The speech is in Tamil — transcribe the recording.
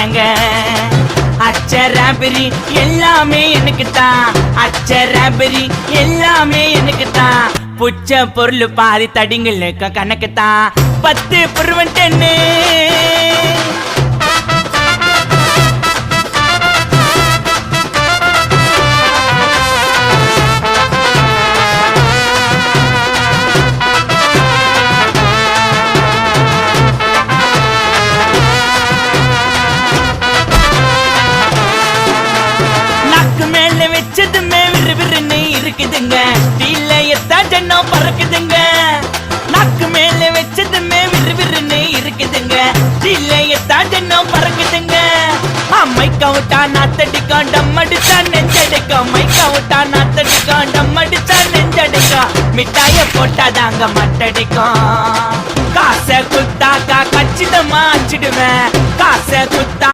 என்னங்க அச்சராபரி எல்லாமே எனக்கு தான் அச்சராபரி எல்லாமே எனக்கு தான் புச்ச பொருள் பாதி தடிங்களுக்கு கணக்கு தான் 10 புருவன் 10 வச்சதுமே விறுவிறுன்னு இருக்குதுங்க டீல எத்தா ஜன்னம் பறக்குதுங்க நாக்கு மேல வச்சதுமே விறுவிறுன்னு இருக்குதுங்க டீல எத்தா ஜன்னம் பறக்குதுங்க மைக்கா விட்டா நாத்தடிக்கும் டம் அடிச்சா நெஞ்சடிக்கும் மைக்கா விட்டா நாத்தடிக்கும் டம் அடிச்சா நெஞ்சடிக்கும் மிட்டாய போட்டாதாங்க மட்டடிக்கும் காசை குத்தாக்கா கச்சிதமா அச்சிடுவேன் காசை குத்தா